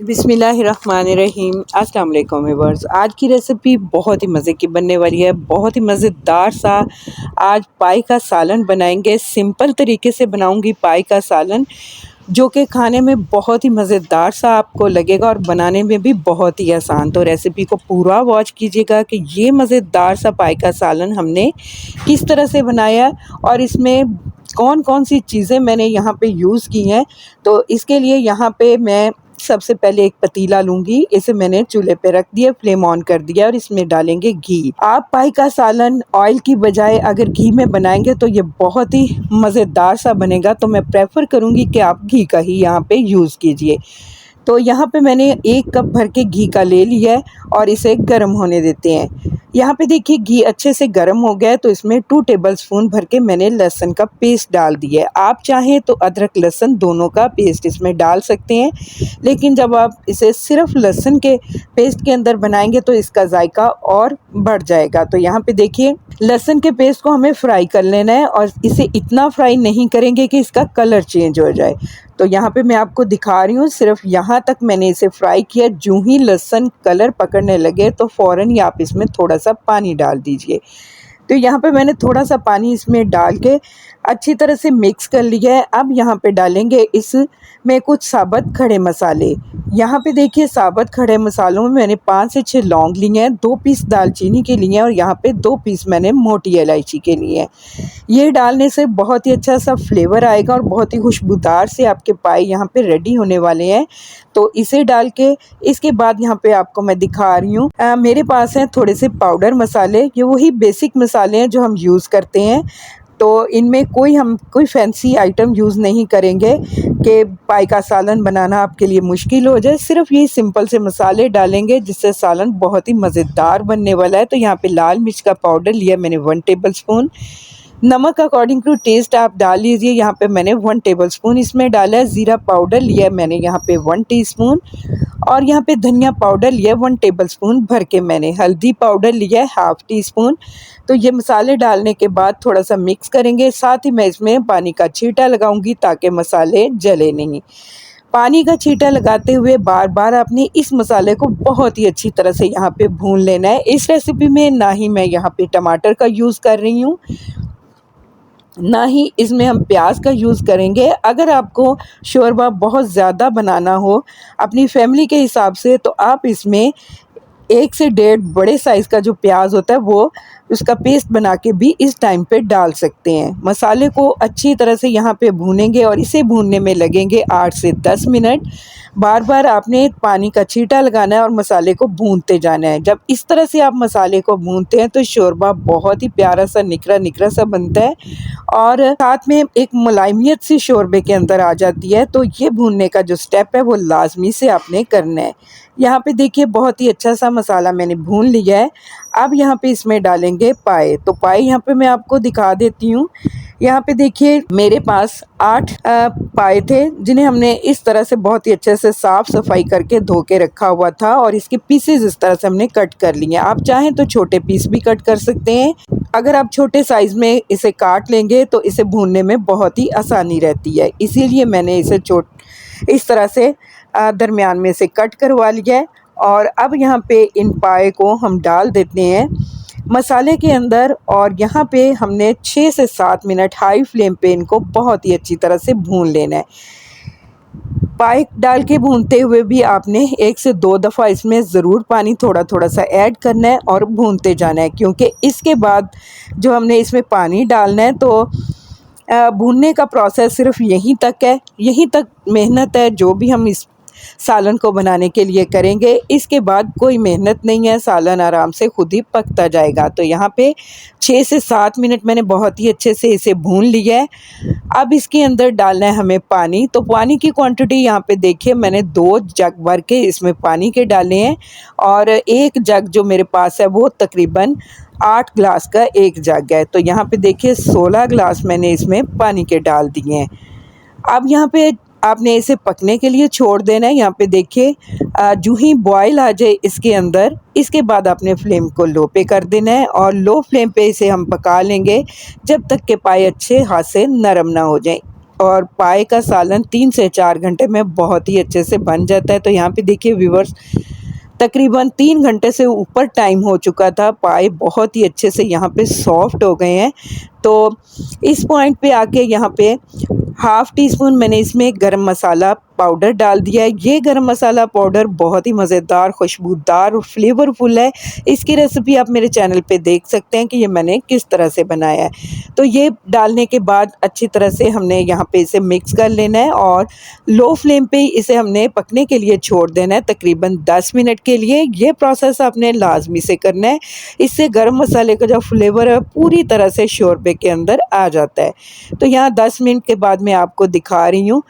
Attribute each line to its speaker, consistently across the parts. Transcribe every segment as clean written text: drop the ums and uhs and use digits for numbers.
Speaker 1: बिस्मिल्लाहिर्रहमानिर्रहीम। अस्सलाम वालेकुम व्यूअर्स। आज की रेसिपी बहुत ही मज़े की बनने वाली है। बहुत ही मज़ेदार सा आज पाई का सालन बनाएंगे। सिंपल तरीके से बनाऊंगी पाई का सालन, जो कि खाने में बहुत ही मज़ेदार सा आपको लगेगा और बनाने में भी बहुत ही आसान। तो रेसिपी को पूरा वॉच कीजिएगा कि ये मज़ेदार सा पाई का सालन हमने किस तरह से बनाया और इसमें कौन कौन सी चीज़ें मैंने यहाँ पे यूज़ की हैं। तो इसके लिए यहाँ पे मैं सबसे पहले एक पतीला लूँगी। इसे मैंने चूल्हे पे रख दिया, फ्लेम ऑन कर दिया और इसमें डालेंगे घी। आप पाई का सालन ऑयल की बजाय अगर घी में बनाएंगे तो ये बहुत ही मज़ेदार सा बनेगा। तो मैं प्रेफर करूँगी कि आप घी का ही यहाँ पे यूज़ कीजिए। तो यहाँ पे मैंने 1 कप भर के घी का ले लिया है और इसे गर्म होने देते हैं। यहाँ पे देखिए घी अच्छे से गर्म हो गया है, तो इसमें 2 टेबलस्पून भर के मैंने लहसुन का पेस्ट डाल दिया है। आप चाहें तो अदरक लहसुन दोनों का पेस्ट इसमें डाल सकते हैं, लेकिन जब आप इसे सिर्फ लहसुन के पेस्ट के अंदर बनाएंगे तो इसका जायका और बढ़ जाएगा। तो यहाँ पे देखिए लहसुन के पेस्ट को हमें फ्राई कर लेना है और इसे इतना फ्राई नहीं करेंगे कि इसका कलर चेंज हो जाए। तो यहाँ पे मैं आपको दिखा रही हूँ, सिर्फ यहाँ तक मैंने इसे फ्राई किया। जो ही लहसुन कलर पकड़ने लगे तो फ़ौरन ही आप इसमें थोड़ा सा पानी डाल दीजिए। तो यहाँ पे मैंने थोड़ा सा पानी इसमें डाल के अच्छी तरह से मिक्स कर लिया है। अब यहाँ पे डालेंगे इसमें कुछ साबुत खड़े मसाले। यहाँ पे देखिए साबुत खड़े मसालों में मैंने 5 से 6 लौंग लिए हैं, 2 पीस दालचीनी के लिए हैं और यहाँ पे 2 पीस मैंने मोटी इलायची के लिए हैं। ये डालने से बहुत ही अच्छा सा फ्लेवर आएगा और बहुत ही खुशबूदार से आपके पाई यहाँ पे रेडी होने वाले हैं। तो इसे डाल के इसके बाद यहाँ पे आपको मैं दिखा रही हूँ, मेरे पास हैं थोड़े से पाउडर मसाले। ये वही बेसिक मसाले हैं जो हम यूज़ करते हैं। तो इनमें हम कोई फैंसी आइटम यूज़ नहीं करेंगे कि पाई का सालन बनाना आपके लिए मुश्किल हो जाए। सिर्फ ये सिंपल से मसाले डालेंगे जिससे सालन बहुत ही मज़ेदार बनने वाला है। तो यहाँ पे लाल मिर्च का पाउडर लिया मैंने 1 टेबलस्पून। नमक अकॉर्डिंग टू टेस्ट आप डाल लीजिए। यहाँ पे मैंने 1 टेबलस्पून इसमें डाला है। ज़ीरा पाउडर लिया है मैंने यहाँ पे 1 टीस्पून और यहाँ पे धनिया पाउडर लिया 1 टेबलस्पून भर के मैंने। हल्दी पाउडर लिया है ½ टीस्पून। तो ये मसाले डालने के बाद थोड़ा सा मिक्स करेंगे। साथ ही मैं इसमें पानी का छींटा लगाऊंगी ताकि मसाले जले नहीं। पानी का छींटा लगाते हुए बार बार आपने इस मसाले को बहुत ही अच्छी तरह से यहाँ पे भून लेना है। इस रेसिपी में ना ही मैं यहाँ पे टमाटर का यूज़ कर रही हूँ, ना ही इसमें हम प्याज का यूज़ करेंगे। अगर आपको शोरबा बहुत ज़्यादा बनाना हो अपनी फैमिली के हिसाब से, तो आप इसमें 1 से 1.5 बड़े साइज़ का जो प्याज होता है वो उसका पेस्ट बना के भी इस टाइम पे डाल सकते हैं। मसाले को अच्छी तरह से यहाँ पे भूनेंगे और इसे भूनने में लगेंगे 8 से 10 मिनट। बार बार आपने पानी का छींटा लगाना है और मसाले को भूनते जाना है। जब इस तरह से आप मसाले को भूनते हैं तो शोरबा बहुत ही प्यारा सा निकरा निकरा सा बनता है और साथ में एक मुलायमियत सी शोरबे के अंदर आ जाती है। तो ये भूनने का जो स्टेप है वो लाजमी से आपने करना है। यहाँ पे देखिए बहुत ही अच्छा सा मसाला मैंने भून लिया है। अब यहाँ पे इसमें डालेंगे पाए। तो पाए यहाँ पे मैं आपको दिखा देती हूँ। यहाँ पे देखिए मेरे पास 8 पाए थे जिन्हें हमने इस तरह से बहुत ही अच्छे से साफ़ सफाई करके धो के रखा हुआ था और इसके पीसेस इस तरह से हमने कट कर लिए। आप चाहें तो छोटे पीस भी कट कर सकते हैं। अगर आप छोटे साइज़ में इसे काट लेंगे तो इसे भूनने में बहुत ही आसानी रहती है, इसीलिए मैंने इसे इस तरह से दरमियान में से कट करवा लिया है। और अब यहाँ पे इन पाए को हम डाल देते हैं मसाले के अंदर और यहाँ पे हमने 6 से 7 मिनट हाई फ्लेम पे इनको बहुत ही अच्छी तरह से भून लेना है। पाए डाल के भूनते हुए भी आपने 1 से 2 दफ़ा इसमें ज़रूर पानी थोड़ा थोड़ा सा ऐड करना है और भूनते जाना है, क्योंकि इसके बाद जो हमने इसमें पानी डालना है तो भूनने का प्रोसेस सिर्फ यहीं तक है। यहीं तक मेहनत है जो भी हम इस सालन को बनाने के लिए करेंगे। इसके बाद कोई मेहनत नहीं है, सालन आराम से खुद ही पकता जाएगा। तो यहाँ पे 6 से 7 मिनट मैंने बहुत ही अच्छे से इसे भून लिया है। अब इसके अंदर डालना है हमें पानी। तो पानी की क्वांटिटी यहाँ पे देखिए मैंने 2 जग भर के इसमें पानी के डाले हैं और 1 जग जो मेरे पास है वो तकरीबन 8 ग्लास का 1 जग है। तो यहाँ पे देखिए 16 ग्लास मैंने इसमें पानी के डाल दिए हैं। अब यहाँ पे आपने इसे पकने के लिए छोड़ देना है। यहाँ पे देखिए जो ही बॉयल आ जाए इसके अंदर, इसके बाद आपने फ्लेम को लो पे कर देना है और लो फ्लेम पे इसे हम पका लेंगे जब तक के पाए अच्छे हाथ से नरम ना हो जाए। और पाए का सालन 3 से 4 घंटे में बहुत ही अच्छे से बन जाता है। तो यहाँ पे देखिए व्यूअर्स, तकरीबन 3 घंटे से ऊपर टाइम हो चुका था। पाए बहुत ही अच्छे से यहाँ पे सॉफ्ट हो गए हैं। तो इस पॉइंट पे आके यहाँ पे हाफ़ टी स्पून मैंने इसमें गरम मसाला पाउडर डाल दिया है। ये गरम मसाला पाउडर बहुत ही मज़ेदार, खुशबूदार और फ्लेवरफुल है। इसकी रेसिपी आप मेरे चैनल पे देख सकते हैं कि ये मैंने किस तरह से बनाया है। तो ये डालने के बाद अच्छी तरह से हमने यहाँ पे इसे मिक्स कर लेना है और लो फ्लेम पे इसे हमने पकने के लिए छोड़ देना है तकरीबन 10 मिनट के लिए। ये प्रोसेस आपने लाज़मी से करना है। इससे गरम मसाले का जो फ्लेवर है पूरी तरह से शोरबे के अंदर आ जाता है। तो यहाँ 10 मिनट के बाद मैं आपको दिखा रही हूँ।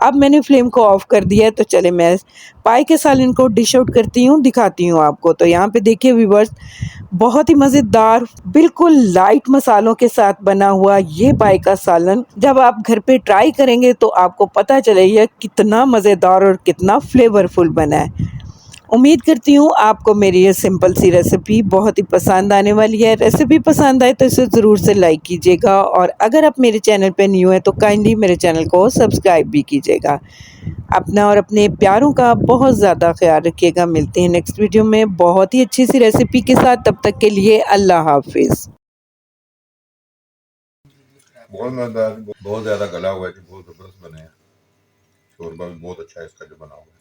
Speaker 1: अब मैंने फ्लेम को ऑफ कर दिया है। तो चले मैं पाई के सालन को डिश आउट करती हूँ, दिखाती हूँ आपको। तो यहाँ पे देखिए व्यूअर्स, बहुत ही मज़ेदार, बिल्कुल लाइट मसालों के साथ बना हुआ ये पाई का सालन जब आप घर पे ट्राई करेंगे तो आपको पता चलेगा कितना मज़ेदार और कितना फ्लेवरफुल बना है। उम्मीद करती हूँ आपको मेरी ये सिंपल सी रेसिपी बहुत ही पसंद आने वाली है। रेसिपी पसंद आए तो इसे ज़रूर से लाइक कीजिएगा और अगर आप मेरे चैनल पे न्यू है तो काइंडली मेरे चैनल को सब्सक्राइब भी कीजिएगा। अपना और अपने प्यारों का बहुत ज़्यादा ख्याल रखिएगा। मिलते हैं नेक्स्ट वीडियो में बहुत ही अच्छी सी रेसिपी के साथ। तब तक के लिए अल्लाह हाफिज़।
Speaker 2: बहुत मज़ेदार, बहुत ज़्यादा गला हुआ है कि बहुत ज़बरदस्त बने हैं। शोरबा भी बहुत अच्छा है इसका जो बना हुआ है।